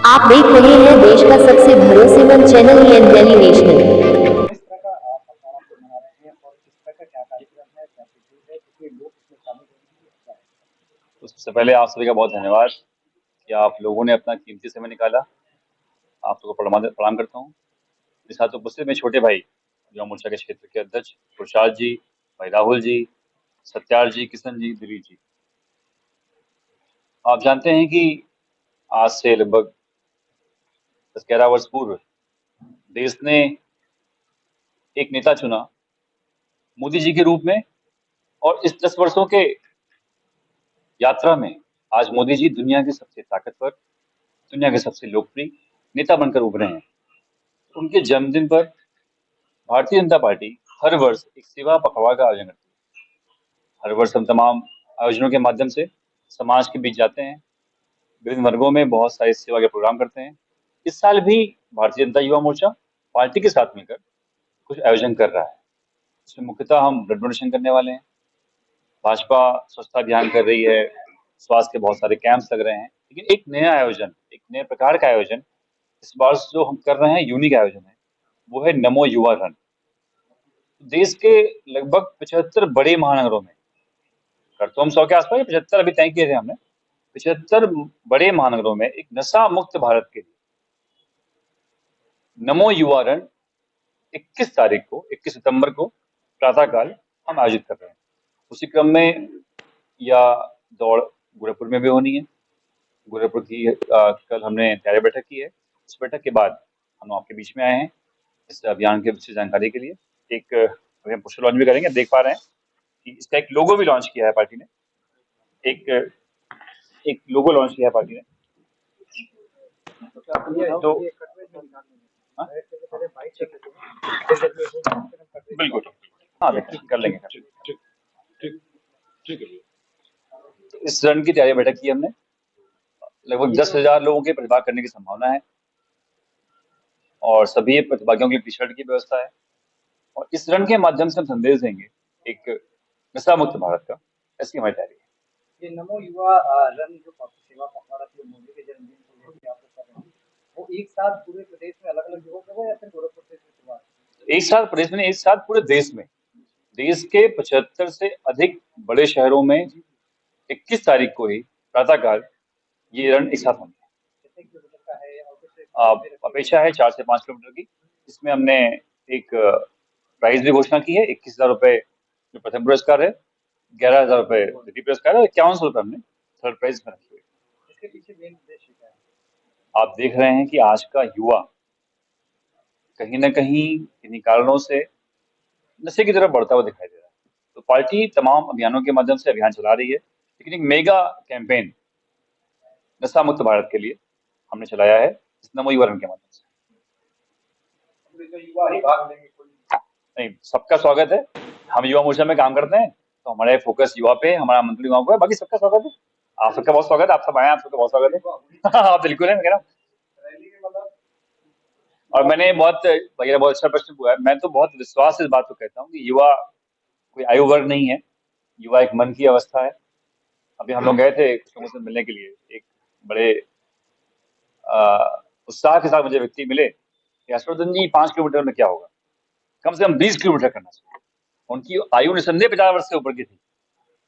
आप देख रहे हैं देश का सबसे भरोसेमंद चैनल एन दिल्ली नेशनल। किस तरह का आप आपको मना रहे हैं और किस तरह का क्या कार्यक्रम है, क्या शेड्यूल है, कितने लोग इसमें शामिल होंगे, क्या है? तो सबसे पहले आप सभी का बहुत धन्यवाद कि आप लोगों ने अपना कीमती समय निकाला। आप सबको प्रणाम करता हूँ। मेरे साथ उपस्थित में छोटे भाई युवा मोर्चा के क्षेत्र के अध्यक्ष खुर्शाद जी, भाई राहुल जी, सत्यार जी, किशन जी, दिलीप जी। आप जानते हैं कि आज से लगभग 10-11 वर्ष पूर्व देश ने एक नेता चुना मोदी जी के रूप में, और इस 10 वर्षों के यात्रा में आज मोदी जी दुनिया के सबसे ताकतवर, दुनिया के सबसे लोकप्रिय नेता बनकर उभरे हैं। उनके जन्मदिन पर भारतीय जनता पार्टी हर वर्ष एक सेवा पखवाड़ा का आयोजन करती है। हर वर्ष हम तमाम आयोजनों के माध्यम से समाज के बीच जाते हैं, विभिन्न वर्गों में बहुत सारे सेवा के प्रोग्राम करते हैं। इस साल भी भारतीय जनता युवा मोर्चा पार्टी के साथ मिलकर कुछ आयोजन कर रहा है। इसमें मुख्यतः हम ब्लड डोनेशन करने वाले हैं। भाजपा स्वच्छता अभियान कर रही है, स्वास्थ्य के बहुत सारे कैंप्स लग रहे हैं, लेकिन एक नया आयोजन, एक नए प्रकार का आयोजन इस बार जो हम कर रहे हैं, यूनिक आयोजन है, वो है नमो युवा रन। देश के लगभग 75 बड़े महानगरों में, कर तो हम 100 के आसपास, 75 अभी तय किए थे हमने, 75 बड़े महानगरों में एक नशा मुक्त भारत के लिए नमो युवा रन 21 तारीख को, 21 सितंबर को प्रातःकाल हम आयोजित कर रहे हैं। उसी क्रम में यह दौड़ गोरखपुर में भी होनी है। गोरखपुर की कल हमने तैयारी बैठक की है। इस बैठक के बाद हम आपके बीच में आए हैं इस अभियान के विशेष जानकारी के लिए। एक अभी हम पोस्टर लॉन्च भी करेंगे। देख पा रहे हैं कि इसका एक लोगो भी लॉन्च किया है पार्टी ने। एक एक लोगो लॉन्च किया है पार्टी ने। तो ये कटवे जो निकालने में, हाँ? बैठ के पहले बाइक कर लेते हैं, फिर जब ये हो जाए फिर हम कटवे बिल्कुल, हाँ देखिए कर लेंगे। ठीक ठीक ठीक ठीक है। तो इस रन की तैयारी बैठक की हमने। लगभग 10,000 लोगों के प्रतिभाग करने की संभावना है, और सभी प्रतिभागियों के लिए टी शर्ट की व्यवस्था है। और इस रन के माध्यम से हम संदेश देंगे एक नशा मुक्त भारत का। ऐसी हमारी तैयारी है। ये नमो युवा रन जो सेवा पखवाड़ा थी मोदी के जन्मदिन को लेकर आप लोग कर रहे हैं, वो एक साथ पूरे प्रदेश में अलग अलग जगहों पे हो या फिर गोरखपुर से शुरुआत? एक साथ प्रदेश में, एक साथ पूरे देश में, देश के 75 से अधिक बड़े शहरों में 21 तारीख को ही प्रातःकाल ये रन एक साथ होंगे। कितने किलोमीटर का है और किस अपेक्षा है 4 से 5 किलोमीटर की। इसमें हमने एक प्राइज भी घोषणा की है। 21,000 रुपए जो प्रथम पुरस्कार है, 11,000 रुपए द्वितीय पुरस्कार है, और 5100 रुपए हमने थर्ड प्राइज में रखे हुए। इसके पीछे मेन उद्देश्य क्या है? आप देख रहे हैं कि आज का युवा कहीं न कहीं इन्हीं कारणों से नशे की तरफ बढ़ता हुआ दिखाई दे रहा है। तो पार्टी तमाम अभियानों के माध्यम से अभियान चला रही है, लेकिन एक मेगा कैंपेन नशा मुक्त भारत के लिए हमने चलाया है इस नमो युवा रन के माध्यम से। युवा ही भाग लेंगे कोई नहीं, सबका स्वागत है। हम युवा मोर्चा में काम करते हैं, तो हमारा फोकस युवा पे है, हमारा मंत्री युवाओं को है। बाकी सबका स्वागत है। आप सबका बहुत स्वागत है। आप सब आए, आप सबका बहुत स्वागत है। आप बिल्कुल है, मैं कह रहा हूँ। रैली के मतलब और मैंने बहुत भैया बहुत अच्छा प्रश्न पूछा है। मैं तो बहुत विश्वास से इस बात को कहता हूँ कि युवा कोई आयु वर्ग नहीं है। युवा एक मन की अवस्था है। अभी हम लोग गए थे कुछ लोगों से मिलने के लिए। एक बड़े उत्साह के साथ मुझे व्यक्ति मिले कि हर्षवर्धन जी 5 किलोमीटर में क्या होगा, कम से कम 20 किलोमीटर करना चाहिए। उनकी आयु निसंदेह 50 वर्ष से ऊपर की थी।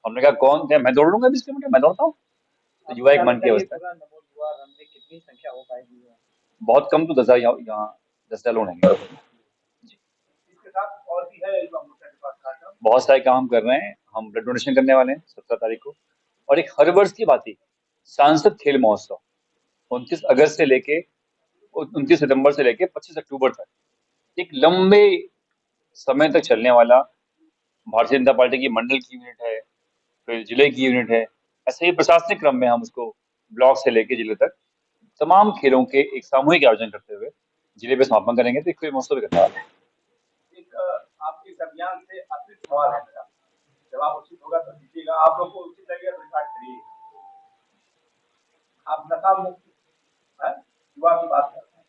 हमने कहा कौन थे? मैं दौड़ लूंगा 20 किलोमीटर, मैं दौड़ता हूँ। तो युवा एक मन की अवस्था है। पूरा नमो युवा रन में कितनी संख्या हो पाएगी? बहुत कम तो 10,000 यहाँ 10,000 लोग रहेंगे। जी। इसके साथ और भी है युवा मोर्चा के पास कार्यक्रम? बहुत सारे काम हम कर रहे हैं। हम ब्लड डोनेशन करने वाले हैं 17 तारीख को, और एक हर वर्ष की बात ही सांसद खेल महोत्सव 29 अगस्त से लेके 29 सितंबर से लेके 25 अक्टूबर तक एक लंबे समय तक चलने वाला भारतीय जनता पार्टी की मंडल की यूनिट है, फिर जिले की यूनिट है। ऐसे ही प्रशासनिक क्रम में हम उसको ब्लॉक से लेके जिले तक तमाम खेलों के एक सामूहिक आयोजन करते हुए जिले पे समापन करेंगे। तो एक खेल महोत्सव भी करने वाले हैं। एक आपके इस अभियान से अतिरिक्त सवाल है मेरा, जवाब उचित होगा तो दीजिएगा, आप लोग को उचित लगेगा तो स्टार्ट करिए। आप नशा मुक्त युवा की बात कर रहे हैं,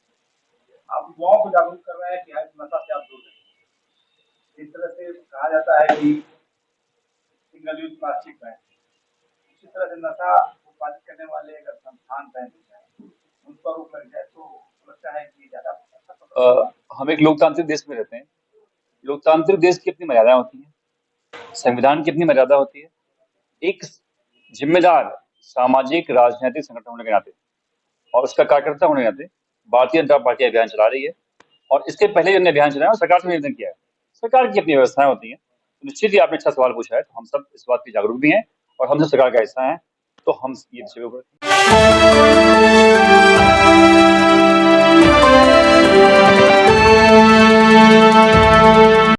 आप युवाओं को जागरूक कर रहे हैं कि नशा से आप दूर रहें। इस तरह से कहा जाता है कि सिंगल यूज प्लास्टिक है, इसी तरह से नशा पालित करने वाले अगर संस्थान पहले जाए उन पर रोक लग जाए तो लगता है कि ज्यादा अच्छा पकड़ हम एक लोकतांत्रिक देश में रहते हैं। लोकतांत्रिक देश की अपनी मर्यादाएं होती हैं, संविधान की अपनी मर्यादा होती है। एक जिम्मेदार सामाजिक राजनीतिक संगठन होने के नाते और उसका कार्यकर्ता होने के नाते भारतीय जनता पार्टी अभियान चला रही है, और इसके पहले हमने अभियान चलाया और सरकार से निवेदन किया है। सरकार की अपनी व्यवस्थाएं होती हैं, तो निश्चित ही आपने अच्छा सवाल पूछा है, तो हम सब इस बात के जागरूक भी हैं और हम सब सरकार का हिस्सा हैं, तो हम ये विषय पर